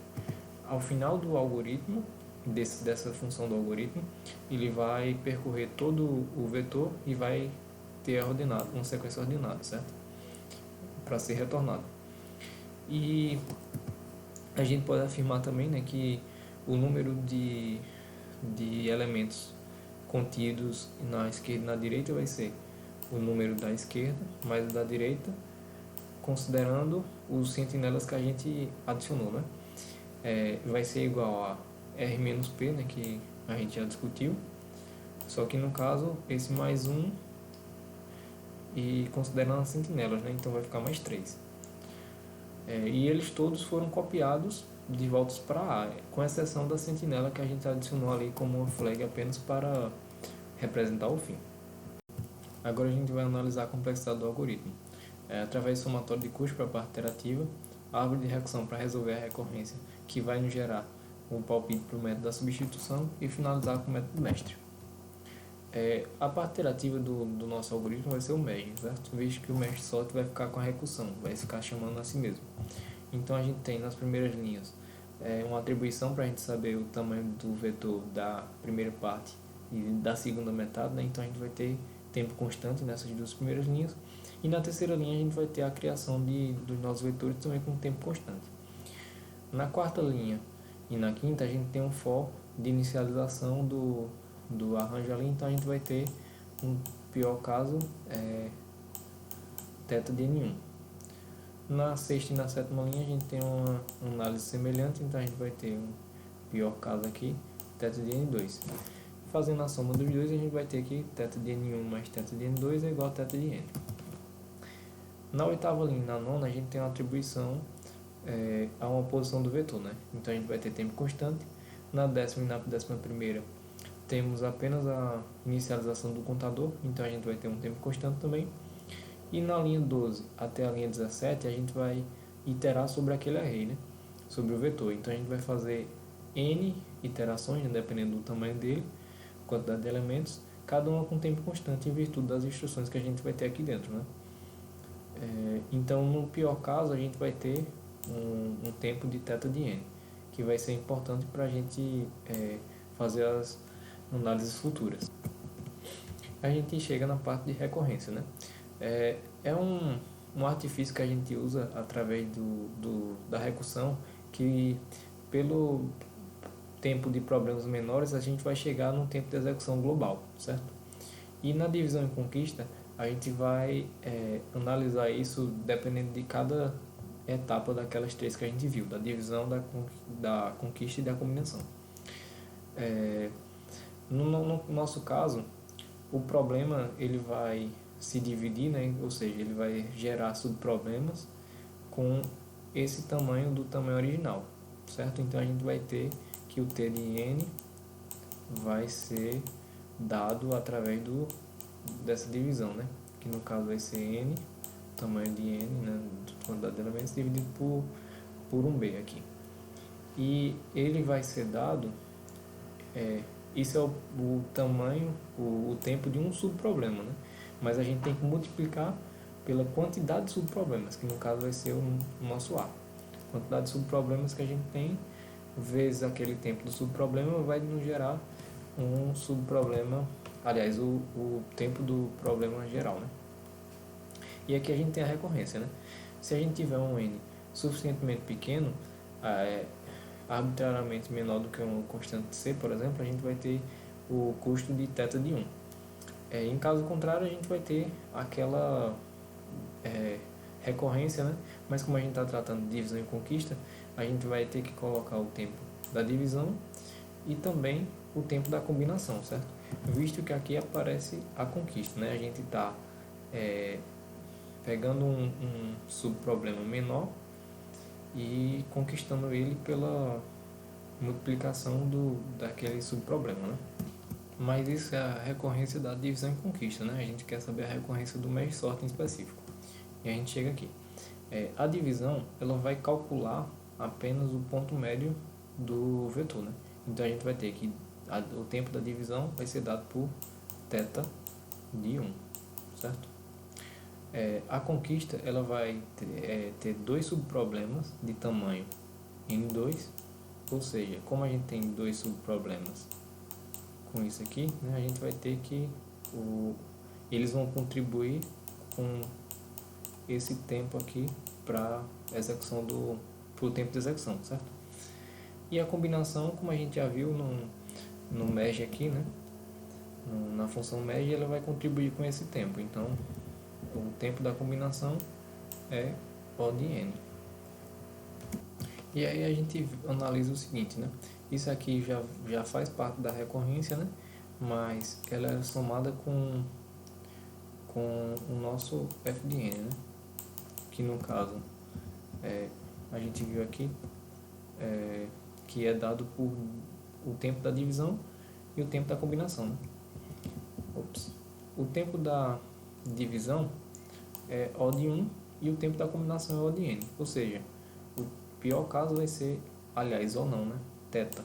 A: ao final do algoritmo, dessa função do algoritmo, ele vai percorrer todo o vetor e vai ter ordenado, uma sequência ordenada, certo? Para ser retornado. E a gente pode afirmar também, né, que o número de elementos contidos na esquerda e na direita vai ser o número da esquerda mais o da direita, considerando os sentinelas que a gente adicionou, né? Vai ser igual a R menos P, né, que a gente já discutiu, só que no caso esse mais 1 e considerando as sentinelas, né, então vai ficar mais 3. E eles todos foram copiados de volta para A, com exceção da sentinela que a gente adicionou ali como uma flag apenas para representar o fim. Agora a gente vai analisar a complexidade do algoritmo. Através do somatório de custo para a parte iterativa, a árvore de recursão para resolver a recorrência, que vai nos gerar um palpite para o método da substituição e finalizar com o método mestre. A parte iterativa do nosso algoritmo vai ser o merge, certo? Visto que o merge sort vai ficar com a recursão, vai ficar chamando a si mesmo. Então a gente tem nas primeiras linhas uma atribuição para a gente saber o tamanho do vetor da primeira parte e da segunda metade, né? Então a gente vai ter tempo constante nessas duas primeiras linhas. E na terceira linha a gente vai ter a criação dos nossos vetores também com tempo constante. Na quarta linha e na quinta a gente tem um for de inicialização do arranjo ali, então a gente vai ter um pior caso θ de N1. Na sexta e na sétima linha a gente tem uma análise semelhante, então a gente vai ter um pior caso aqui, θ de N2. Fazendo a soma dos dois a gente vai ter aqui θ de N1 mais θ de N2 é igual a θ de N. Na oitava linha e na nona a gente tem uma atribuição a uma posição do vetor, né? Então a gente vai ter tempo constante. Na décima e na décima primeira temos apenas a inicialização do contador, então a gente vai ter um tempo constante também. E na linha 12 até a linha 17 a gente vai iterar sobre aquele array, né? Sobre o vetor. Então a gente vai fazer n iterações, né? Dependendo do tamanho dele, quantidade de elementos, cada uma com tempo constante em virtude das instruções que a gente vai ter aqui dentro, né? Então no pior caso a gente vai ter um tempo de θ de n, que vai ser importante para a gente fazer as análises futuras. A gente chega na parte de recorrência, né? É um artifício que a gente usa através da recursão, que pelo tempo de problemas menores a gente vai chegar num tempo de execução global, certo? E na divisão e conquista a gente vai analisar isso dependendo de cada etapa daquelas três que a gente viu, da divisão, da conquista e da combinação. No nosso caso, o problema ele vai se dividir, né? Ou seja, ele vai gerar subproblemas com esse tamanho do tamanho original, certo? Então a gente vai ter que o T de N vai ser dado através dessa divisão, né? Que no caso vai ser N, tamanho de N, né? Quantidade de elementos dividido por 1B aqui. E ele vai ser dado, isso é o tamanho, o tempo de um subproblema, né? Mas a gente tem que multiplicar pela quantidade de subproblemas, que no caso vai ser o nosso A. Quantidade de subproblemas que a gente tem, vezes aquele tempo do subproblema, vai nos gerar um subproblema, aliás, o tempo do problema geral, né? E aqui a gente tem a recorrência, né? Se a gente tiver um N suficientemente pequeno, arbitrariamente menor do que uma constante C, por exemplo, a gente vai ter o custo de θ de 1. Em caso contrário, a gente vai ter aquela recorrência, né? Mas como a gente está tratando de divisão e conquista, a gente vai ter que colocar o tempo da divisão e também o tempo da combinação, certo? Visto que aqui aparece a conquista, né? A gente está pegando um subproblema menor e conquistando ele pela multiplicação daquele subproblema, né? Mas isso é a recorrência da divisão e conquista, né? A gente quer saber a recorrência do mesh sort em específico. E a gente chega aqui. A divisão, ela vai calcular apenas o ponto médio do vetor, né? Então a gente vai ter que o tempo da divisão vai ser dado por θ de 1, certo? A conquista, ela vai ter dois subproblemas de tamanho n2, ou seja, como a gente tem dois subproblemas com isso aqui, né, a gente vai ter que eles vão contribuir com esse tempo aqui para execução pro tempo de execução, certo? E a combinação, como a gente já viu no merge aqui, né, na função merge, ela vai contribuir com esse tempo. Então, o tempo da combinação é O de n. E aí a gente analisa o seguinte, né? Isso aqui já faz parte da recorrência, né? Mas ela é somada com o nosso f de n, né? Que no caso, a gente viu aqui que é dado por o tempo da divisão e o tempo da combinação, né? O tempo da divisão é O de 1 e o tempo da combinação é O de n. Ou seja, o pior caso vai ser, aliás, ou não, né? Θ.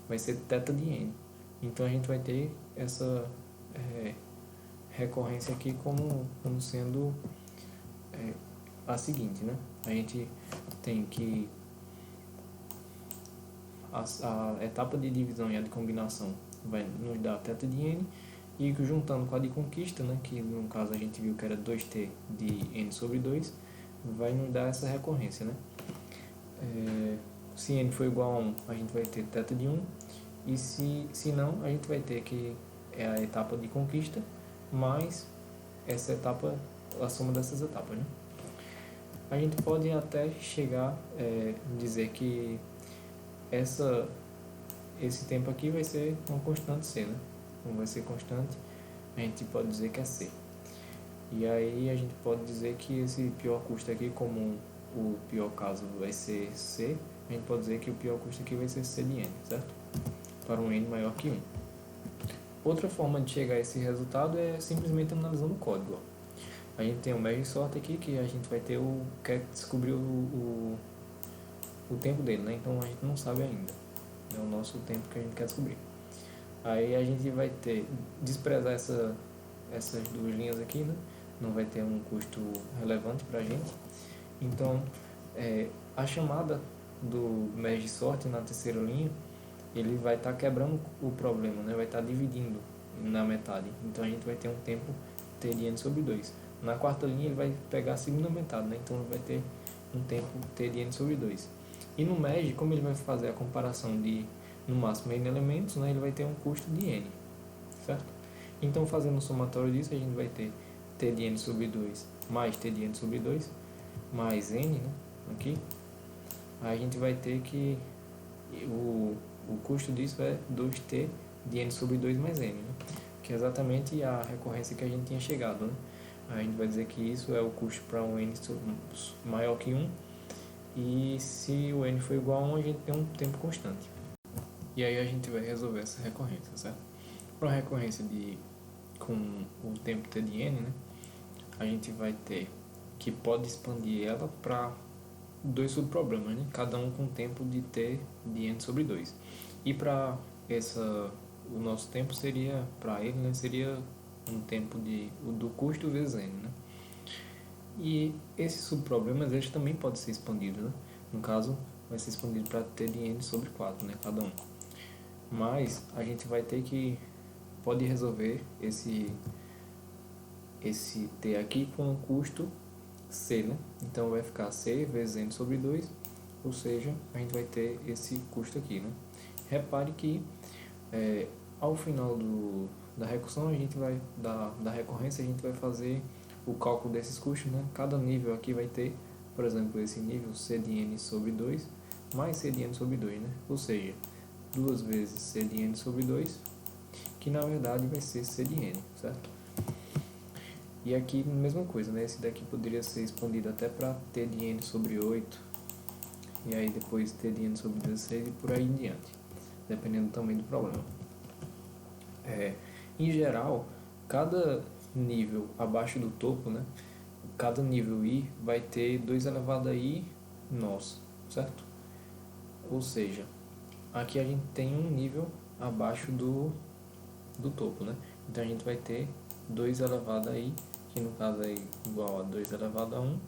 A: Vai ser θ de n. Então a gente vai ter essa recorrência aqui como sendo a seguinte, né? A gente tem que a etapa de divisão e a de combinação vai nos dar θ de n, e juntando com a de conquista, né, que no caso a gente viu que era 2t de n sobre 2, vai nos dar essa recorrência, né? Se n for igual a 1, a gente vai ter θ de 1, e se não, a gente vai ter que é a etapa de conquista mais essa etapa, a soma dessas etapas, né? A gente pode até chegar a dizer que esse tempo aqui vai ser uma constante c, né? Como vai ser constante, a gente pode dizer que é c. E aí a gente pode dizer que esse pior custo aqui, como o pior caso vai ser c, a gente pode dizer que o pior custo aqui vai ser c de n, certo? Para um n maior que 1. Outra forma de chegar a esse resultado é simplesmente analisando o código. A gente tem o merge sort aqui, que a gente vai ter quer descobrir o tempo dele, né? Então a gente não sabe ainda. É o nosso tempo que a gente quer descobrir. Aí a gente vai desprezar essas duas linhas aqui, né? Não vai ter um custo relevante para a gente. Então, a chamada do merge sort na terceira linha, ele vai estar quebrando o problema, né? Vai estar dividindo na metade. Então a gente vai ter um tempo t de n sobre 2. Na quarta linha ele vai pegar a segunda metade, né? Então vai ter um tempo t de n sobre 2. E no merge, como ele vai fazer a comparação de, no máximo, n elementos, né? Ele vai ter um custo de n, certo? Então, fazendo o somatório disso, a gente vai ter t de n sobre 2 mais t de n sobre 2 mais n, né? Aqui. Aí a gente vai ter que o custo disso é 2t de n sobre 2 mais n, né? Que é exatamente a recorrência que a gente tinha chegado, né? Aí a gente vai dizer que isso é o custo para um n maior que 1, e se o n for igual a 1, a gente tem um tempo constante. E aí a gente vai resolver essa recorrência, certo? Para a recorrência com o tempo t de n, né? A gente vai ter que pode expandir ela para dois subproblemas, né? Cada um com tempo de t de n sobre 2. E para o nosso tempo seria, para ele, né, seria um tempo do custo vezes n, né? E esses subproblemas, eles também podem ser expandidos, né? No caso, vai ser expandido para t de n sobre 4, né? Cada um. Mas a gente vai ter que pode resolver esse t aqui com o custo c, né? Então vai ficar c vezes n sobre 2, ou seja, a gente vai ter esse custo aqui, né? Repare que ao final da recursão, a gente vai da recorrência, a gente vai fazer o cálculo desses custos, né? Cada nível aqui vai ter, por exemplo, esse nível c de n sobre 2 mais c de n sobre 2, né? Ou seja, 2 vezes c de n sobre 2, que na verdade vai ser c de n, certo? E aqui, mesma coisa, né? Esse daqui poderia ser expandido até para t de n sobre 8, e aí depois t de n sobre 16 e por aí em diante, dependendo do tamanho do problema. É, em geral, cada nível abaixo do topo, né? Cada nível i vai ter 2 elevado a i nós, certo? Ou seja, aqui a gente tem um nível abaixo do topo, né? Então a gente vai ter 2 elevado a i, que no caso é igual a 2 elevado a 1,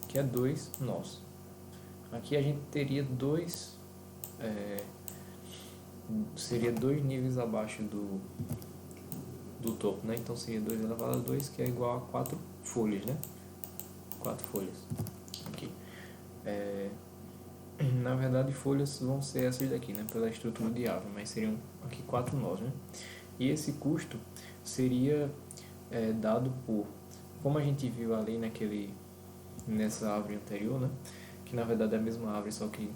A: que é 2 nós. Aqui a gente teria seria 2 níveis abaixo do topo, né? Então seria 2 elevado a 2, que é igual a 4 folhas, né? 4 folhas. Aqui. Na verdade, folhas vão ser essas daqui, né? Pela estrutura de árvore, mas seriam aqui 4 nós, né? E esse custo seria dado por, como a gente viu ali nessa árvore anterior, né? Que na verdade é a mesma árvore, só que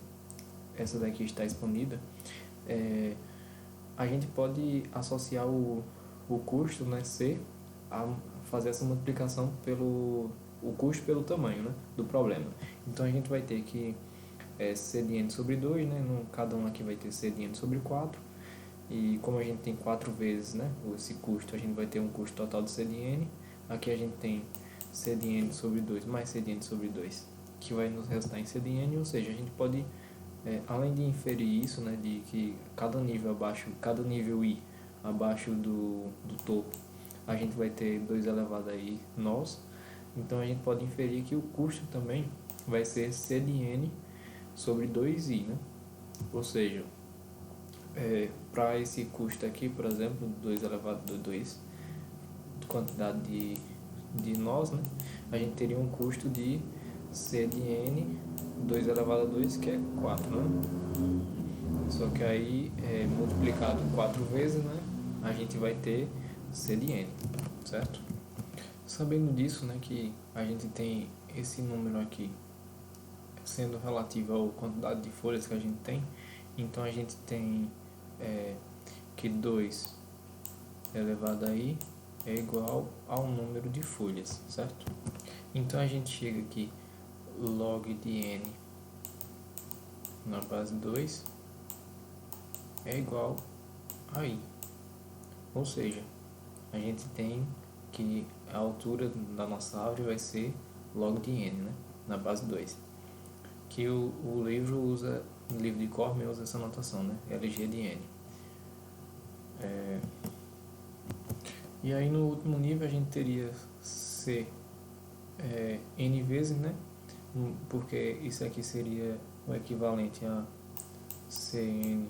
A: essa daqui está expandida. A gente pode associar o custo, né, C, a fazer essa multiplicação pelo o custo pelo tamanho, né, do problema. Então a gente vai ter que C de n sobre 2, né, cada um aqui vai ter C de n sobre 4, e como a gente tem 4 vezes, né, esse custo, a gente vai ter um custo total de C de n. Aqui a gente tem C de n sobre 2 mais C de n sobre 2, que vai nos resultar em C de n, ou seja, a gente pode, além de inferir isso, né, de que cada nível i abaixo do topo, a gente vai ter 2 elevado a i nós. Então a gente pode inferir que o custo também vai ser C de n sobre 2i, né? Ou seja, para esse custo aqui, por exemplo, 2 elevado a 2, quantidade de nós, né? A gente teria um custo de C de n 2 elevado a 2, que é 4, né? Só que aí, multiplicado 4 vezes, né? A gente vai ter C de n, certo? Sabendo disso, né, que a gente tem esse número aqui sendo relativo à quantidade de folhas que a gente tem, então a gente tem que 2 elevado a i é igual ao número de folhas, certo? Então a gente chega aqui, log de n na base 2 é igual a i. Ou seja, a gente tem que a altura da nossa árvore vai ser log de n, né? Na base 2. Que o livro de Cormen usa essa notação, né? LG de n. E aí no último nível a gente teria C n vezes, né? Porque isso aqui seria o equivalente a Cn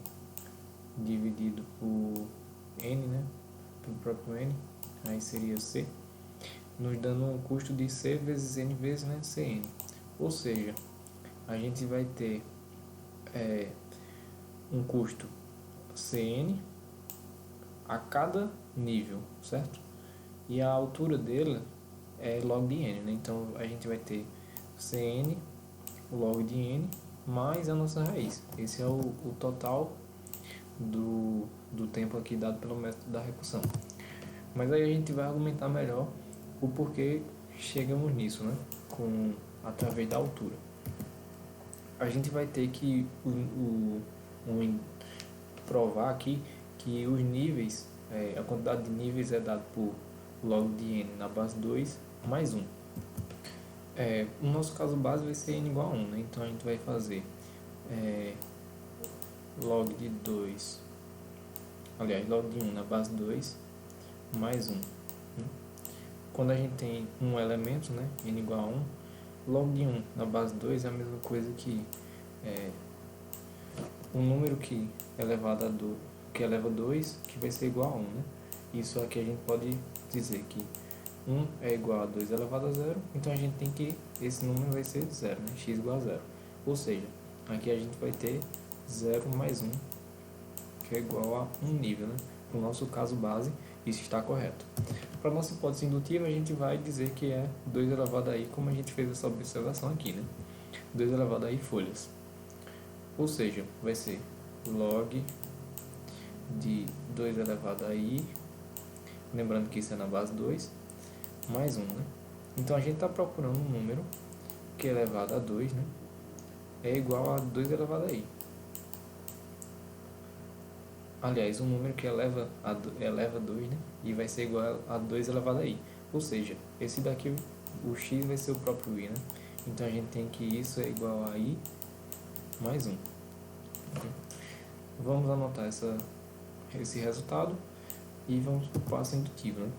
A: dividido por n, né? Pelo próprio n. Aí seria C, nos dando um custo de C vezes n vezes, né, Cn. Ou seja, a gente vai ter um custo Cn a cada nível, certo? E a altura dele é log de n, né? Então a gente vai ter Cn log de n mais a nossa raiz. Esse é o total do tempo aqui dado pelo método da recursão. Mas aí a gente vai argumentar melhor o porquê chegamos nisso, né? Através da altura. A gente vai ter que provar aqui que os níveis, a quantidade de níveis é dada por log de n na base 2 mais 1. No nosso caso base vai ser n igual a 1, né? Então a gente vai fazer log de 2, aliás, log de 1 na base 2 mais 1. Quando a gente tem um elemento, né, n igual a 1, log de 1 na base 2 é a mesma coisa que um número que eleva 2, que vai ser igual a 1, né? Isso aqui a gente pode dizer que 1 é igual a 2 elevado a 0, então a gente tem que esse número vai ser 0, né? X igual a 0. Ou seja, aqui a gente vai ter 0 mais 1, que é igual a 1 nível, né? Para o nosso caso base, isso está correto. Para a nossa hipótese indutiva, a gente vai dizer que é 2 elevado a i, como a gente fez essa observação aqui, né? 2 elevado a i folhas. Ou seja, vai ser log de 2 elevado a i, lembrando que isso é na base 2, mais 1, né? Então a gente está procurando um número que é elevado a 2, né? É igual a 2 elevado a i. aliás, um número que eleva 2, né? E vai ser igual a 2 elevado a i. Ou seja, esse daqui, o x vai ser o próprio i, né? Então a gente tem que isso é igual a i mais 1. Vamos anotar esse resultado e vamos para o passo indutivo, né?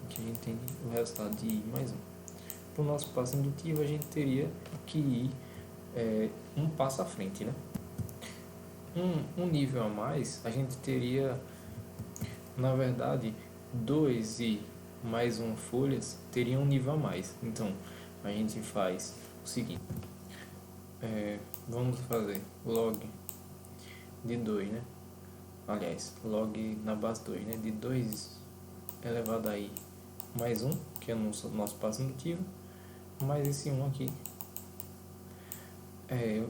A: Que a gente tem o resultado de i mais 1. Para o nosso passo indutivo, a gente teria que ir um passo à frente, né? Um nível a mais, a gente teria, na verdade, 2i mais 1 folhas teria um nível a mais. Então, a gente faz o seguinte. Vamos fazer log de 2, né? Aliás, log na base 2, né? De 2 elevado a i mais 1, que é o nosso passo indutivo, mais esse 1 aqui.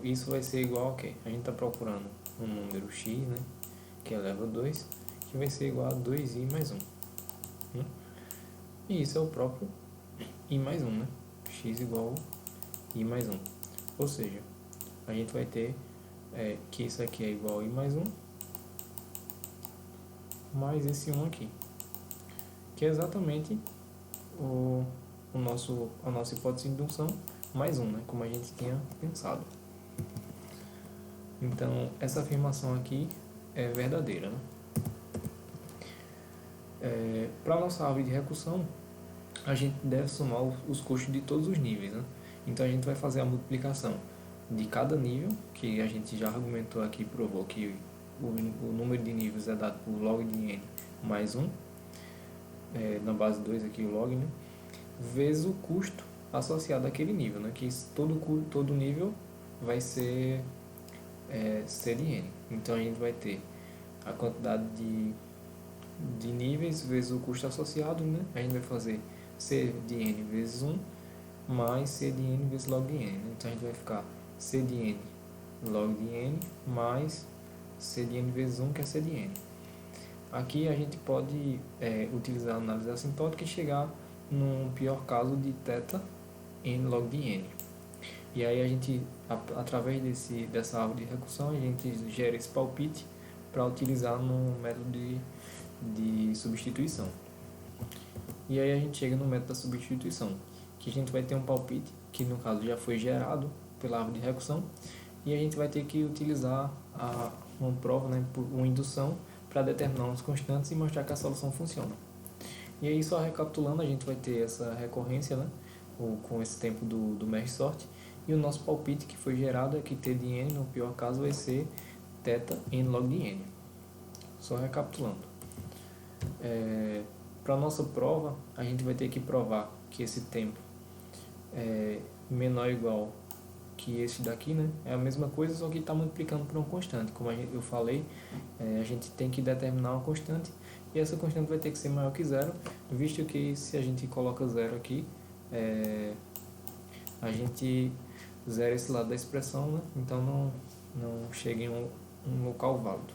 A: Isso vai ser igual a quê? A gente está procurando um número x, né? Que eleva a 2, que vai ser igual a 2i mais 1. Né? E isso é o próprio i mais 1, né? X igual a i mais 1. Ou seja, a gente vai ter que isso aqui é igual a i mais 1, mais esse 1 aqui. Que é exatamente a nossa hipótese de indução mais 1, né? Como a gente tinha pensado. Então, essa afirmação aqui é verdadeira, né? Para a nossa árvore de recursão, a gente deve somar os custos de todos os níveis, né? Então, a gente vai fazer a multiplicação de cada nível, que a gente já argumentou aqui e provou que o número de níveis é dado por log de n mais 1, na base 2 aqui o log, né? Vezes o custo associado àquele nível, né? Que todo nível vai ser C de n. Então, a gente vai ter a quantidade de níveis vezes o custo associado, né? A gente vai fazer C de n vezes 1 mais C de n vezes log de n. Então, a gente vai ficar C de n log de n mais C de n vezes 1, que é C de n. Aqui a gente pode utilizar a análise assintótica e chegar num pior caso de θ n log de n. E aí a gente, através dessa árvore de recursão, a gente gera esse palpite para utilizar no método de substituição. E aí a gente chega no método da substituição, que a gente vai ter um palpite, que no caso já foi gerado pela árvore de recursão, e a gente vai ter que utilizar uma prova, né, por uma indução, para determinar umas constantes e mostrar que a solução funciona. E aí, só recapitulando, a gente vai ter essa recorrência, né, com esse tempo do merge sort, e o nosso palpite que foi gerado é que t de n, no pior caso, vai ser θ n log de n. Só recapitulando. Para a nossa prova, a gente vai ter que provar que esse tempo é menor ou igual que esse daqui, né? É a mesma coisa, só que está multiplicando por uma constante. Como eu falei, a gente tem que determinar uma constante e essa constante vai ter que ser maior que zero, visto que se a gente coloca zero aqui, a gente zera esse lado da expressão, né? Então não chega em um local válido.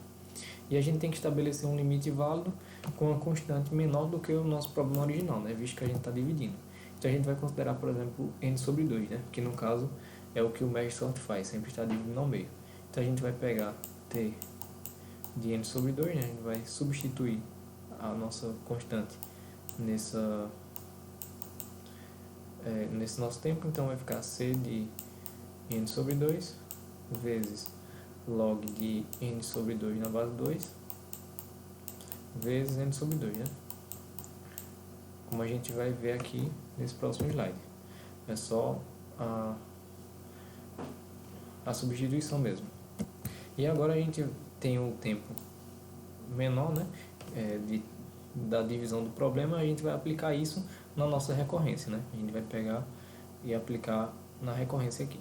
A: E a gente tem que estabelecer um limite válido com uma constante menor do que o nosso problema original, né? Visto que a gente está dividindo. Então a gente vai considerar, por exemplo, n sobre 2, né? Que no caso é o que o merge sort faz, sempre está dividindo ao meio. Então a gente vai pegar t de n sobre 2, né? A gente vai substituir a nossa constante nesse nosso tempo, então vai ficar c de n sobre 2 vezes log de n sobre 2 na base 2 vezes n sobre 2, né? Como a gente vai ver aqui nesse próximo slide. É só a substituição mesmo. E agora a gente tem o tempo menor, né, da divisão do problema, a gente vai aplicar isso na nossa recorrência, né? A gente vai pegar e aplicar na recorrência aqui,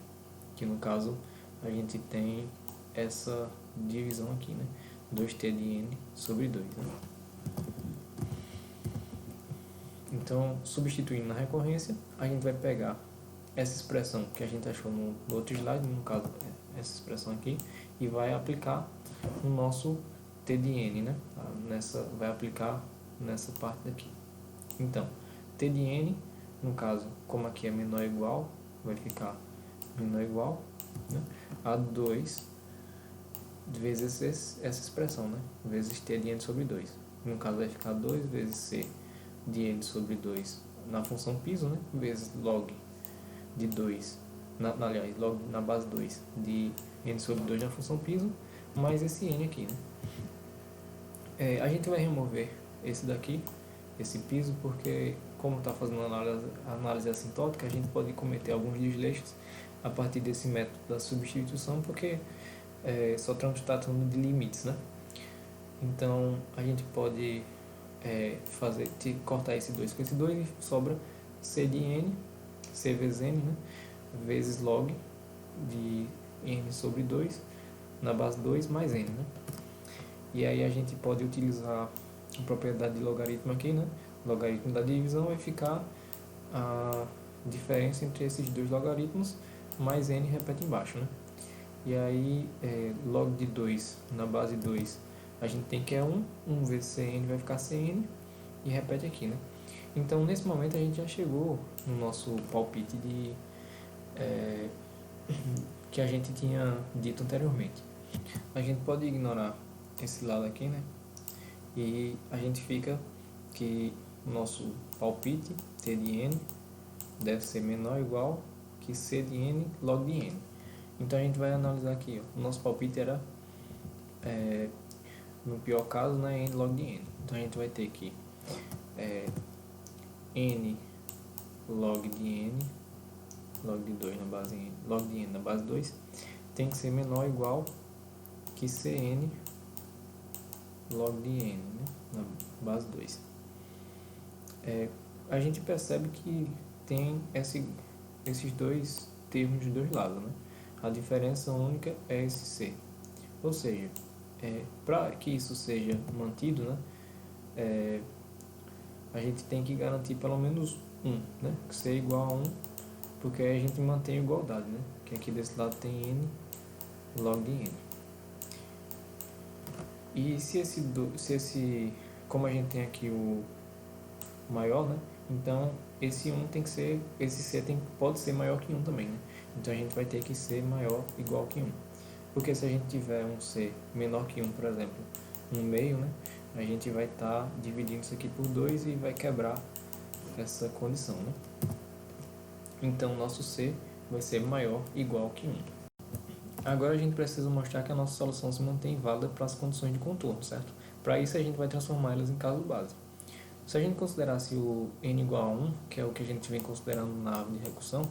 A: que no caso a gente tem essa divisão aqui, né? 2t de n sobre 2, né? Então, substituindo na recorrência, a gente vai pegar essa expressão que a gente achou no outro slide, no caso essa expressão aqui, e vai aplicar no nosso t de n, né? Vai aplicar nessa parte daqui. Então, t de n, no caso, como aqui é menor ou igual, vai ficar menor ou igual, né, a 2 vezes essa expressão, né? Vezes t de n sobre 2. No caso vai ficar 2 vezes c de n sobre 2 na função piso, né? Vezes log de 2, aliás, log na base 2 de n sobre 2 na função piso, mais esse n aqui, né? A gente vai remover esse daqui, esse piso, porque como está fazendo análise assintótica, a gente pode cometer alguns desleixos a partir desse método da substituição, porque só estamos tratando de limites, né? Então a gente pode cortar esse 2 com esse 2 e sobra c de n, c vezes n, né? Vezes log de n sobre 2 na base 2 mais n, né? E aí a gente pode utilizar a propriedade de logaritmo aqui, né? Logaritmo da divisão vai ficar a diferença entre esses dois logaritmos mais n repete embaixo, né? E aí log de 2 na base 2 a gente tem que é 1, 1 vezes cn vai ficar cn e repete aqui, né? Então nesse momento a gente já chegou no nosso palpite de que a gente tinha dito anteriormente. A gente pode ignorar esse lado aqui, né? E a gente fica que o nosso palpite t de n deve ser menor ou igual que c de n log de n. Então a gente vai analisar aqui, ó. O nosso palpite era no pior caso, né, n log de n. Então a gente vai ter que n log de n, log de 2 na base n, log de n na base 2 tem que ser menor ou igual que cn log de n, né, na base 2. A gente percebe que tem esses dois termos dos dois lados, né? A diferença única é esse c. Ou seja, para que isso seja mantido, né, a gente tem que garantir pelo menos 1, né? Que c é igual a 1, porque aí a gente mantém a igualdade, né? Que aqui desse lado tem n log de n. E como a gente tem aqui o maior, né? Então esse 1 tem que ser, esse c pode ser maior que 1 também, né? Então a gente vai ter que ser maior igual que 1. Porque se a gente tiver um c menor que 1, por exemplo, no meio, né? A gente vai estar dividindo isso aqui por 2 e vai quebrar essa condição, né? Então nosso c vai ser maior igual que 1. Agora a gente precisa mostrar que a nossa solução se mantém válida para as condições de contorno, certo? Para isso a gente vai transformar elas em caso básico. Se a gente considerasse o n igual a 1, que é o que a gente vem considerando na árvore de recursão,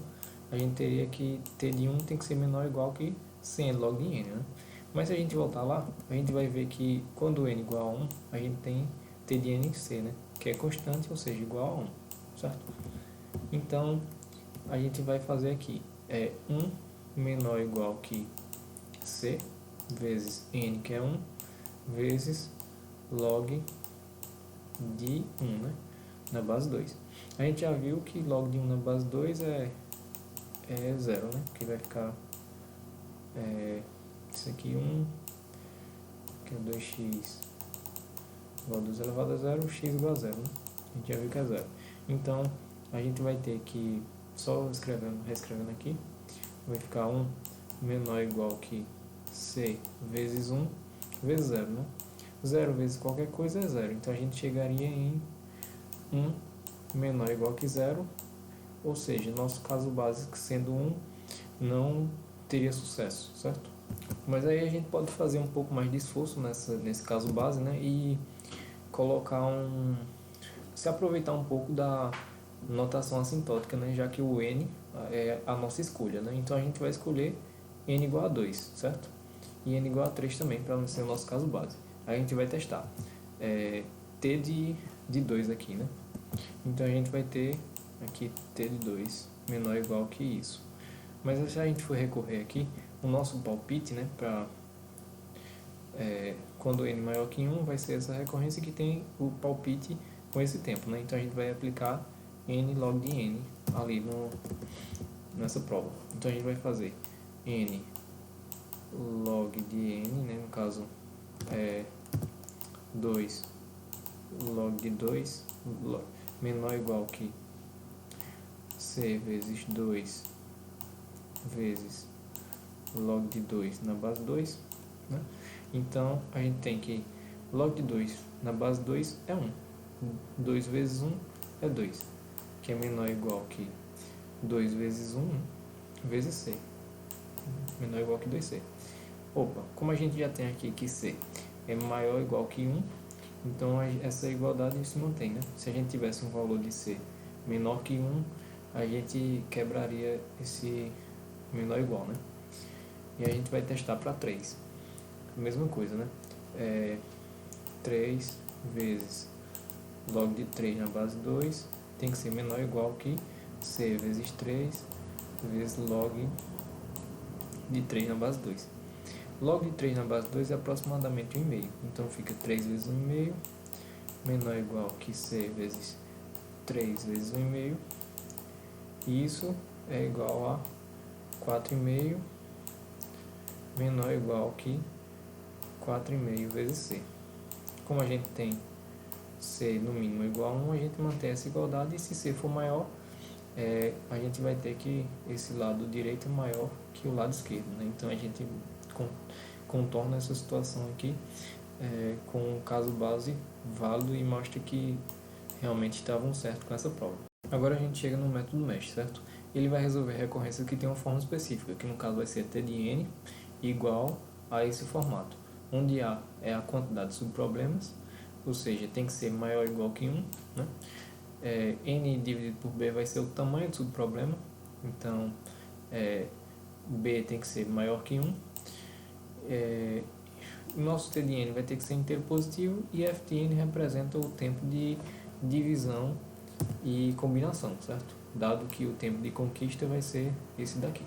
A: a gente teria que t de 1 tem que ser menor ou igual que cn log de n, né? Mas se a gente voltar lá, a gente vai ver que quando n igual a 1, a gente tem t de n em c, né? Que é constante, ou seja, igual a 1, certo? Então, a gente vai fazer aqui 1 menor ou igual que c vezes n, que é 1, vezes log de 1, né? Na base 2. A gente já viu que log de 1 na base 2 é 0, né? Que vai ficar isso aqui 1, que é 2x igual a 2 elevado a 0, x igual a 0, né? A gente já viu que é 0. Então, a gente vai ter que, só reescrevendo aqui, vai ficar 1 menor ou igual que c vezes 1 vezes 0, né? 0 vezes qualquer coisa é 0. Então, a gente chegaria em 1 menor ou igual que 0, ou seja, nosso caso básico sendo 1 não teria sucesso, certo? Mas aí a gente pode fazer um pouco mais de esforço nesse caso base, né? E colocar se aproveitar um pouco da notação assintótica, né? Já que o n é a nossa escolha, né? Então a gente vai escolher n igual a 2, certo? E n igual a 3 também, para não ser o nosso caso base. Aí a gente vai testar t de 2 aqui, né? Então a gente vai ter aqui t de 2 menor ou igual que isso. Mas se a gente for recorrer aqui, o nosso palpite, né, para quando n maior que 1, vai ser essa recorrência que tem o palpite com esse tempo, né? Então a gente vai aplicar n log de n ali nessa prova. Então a gente vai fazer n log de n, né, no caso 2 log de 2 menor ou igual que c vezes 2 vezes log de 2 na base 2, né? Então, a gente tem que log de 2 na base 2 é 1. 2 vezes 1 é 2, que é menor ou igual que 2 vezes 1 vezes C, menor ou igual que 2C. Opa, como a gente já tem aqui que C é maior ou igual que 1, então essa igualdade se mantém, né? Se a gente tivesse um valor de C menor que 1, a gente quebraria esse menor ou igual, né? E a gente vai testar para 3. Mesma coisa, né? 3 vezes log de 3 na base 2 tem que ser menor ou igual que C vezes 3 vezes log de 3 na base 2. Log de 3 na base 2 é aproximadamente 1,5. Então fica 3 vezes 1,5 menor ou igual que C vezes 3 vezes 1,5. E isso é igual a 4,5 menor ou igual que 4,5 vezes C. Como a gente tem C no mínimo igual a 1, a gente mantém essa igualdade, e se C for maior, a gente vai ter que esse lado direito é maior que o lado esquerdo, né? Então a gente contorna essa situação aqui com um caso base válido e mostra que realmente estavam certo com essa prova. Agora a gente chega no método mesh, certo? Ele vai resolver recorrências que tem uma forma específica, que no caso vai ser T de N igual a esse formato, onde A é a quantidade de subproblemas, ou seja, tem que ser maior ou igual que 1, né? N dividido por B vai ser o tamanho do subproblema, então B tem que ser maior que 1. O nosso T de N vai ter que ser inteiro positivo, e F de N representa o tempo de divisão e combinação, certo? Dado que o tempo de conquista vai ser esse daqui.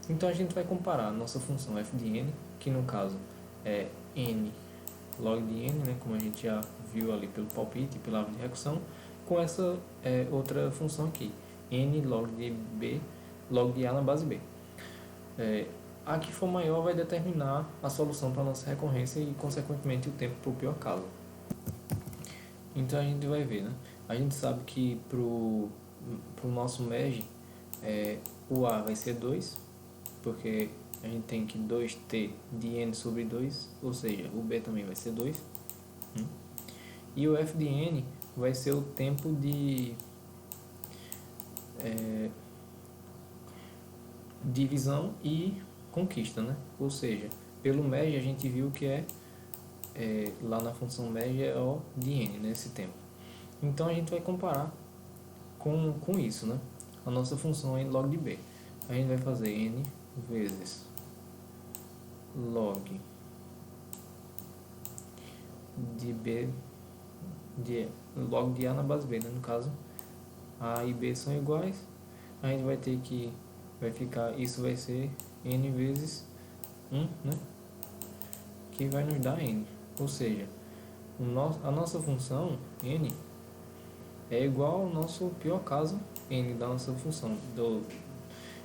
A: Então a gente vai comparar a nossa função f de n, que no caso é n log de n, né, como a gente já viu ali pelo palpite e pela árvore de recursão, com essa outra função aqui, n log de b, log de a na base b. A que for maior vai determinar a solução para a nossa recorrência e, consequentemente, o tempo para o pior caso. Então a gente vai ver, né? A gente sabe que para o nosso merge, o A vai ser 2, porque a gente tem que 2t de n sobre 2, ou seja, o B também vai ser 2. E o F de n vai ser o tempo de divisão e conquista, né? Ou seja, pelo merge a gente viu que lá na função merge é O de n, né, esse tempo. Então a gente vai comparar com isso, né? A nossa função é log de b. A gente vai fazer n vezes log de b, log de a na base b, né? No caso, a e b são iguais, a gente vai ter que, isso vai ser n vezes 1, né? Que vai nos dar n. Ou seja, a nossa função n é igual ao nosso pior caso n da nossa função.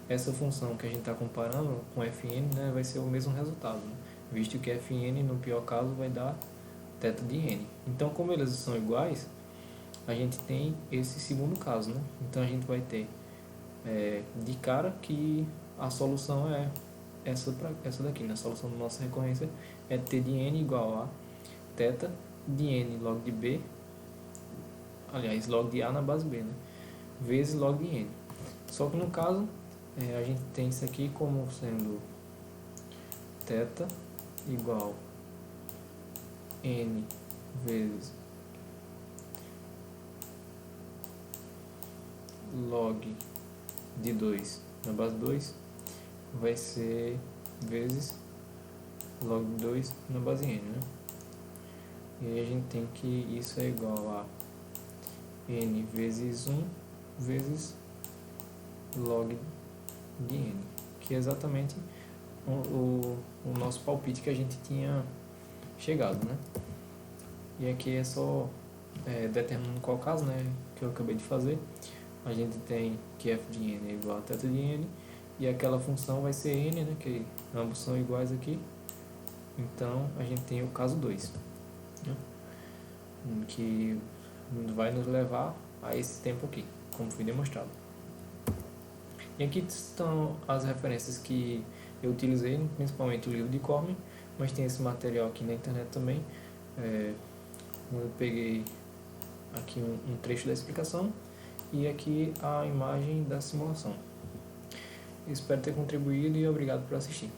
A: Essa função que a gente está comparando com fn, né, vai ser o mesmo resultado, né? Visto que fn no pior caso vai dar θ de n. Então, como eles são iguais, a gente tem esse segundo caso, né? Então a gente vai ter de cara que a solução é essa daqui, né? A solução da nossa recorrência é t de n igual a θ de n log de b, aliás, log de a na base b, né? Vezes log de n. Só que no caso, a gente tem isso aqui como sendo θ igual n vezes log de 2 na base 2 vai ser vezes log de 2 na base n, né? E aí a gente tem que isso é igual a n vezes 1 vezes log de n, que é exatamente o nosso palpite que a gente tinha chegado, né? E aqui é só determinando qual caso, né, que eu acabei de fazer. A gente tem que f de n é igual a θ de n, e aquela função vai ser n, né, que ambos são iguais aqui. Então a gente tem o caso 2, né, que vai nos levar a esse tempo aqui, como foi demonstrado. E aqui estão as referências que Eu utilizei principalmente o livro de Cormen, mas tem esse material aqui na internet também. Eu peguei aqui um trecho da explicação e aqui a imagem da simulação. Espero ter contribuído e obrigado por assistir.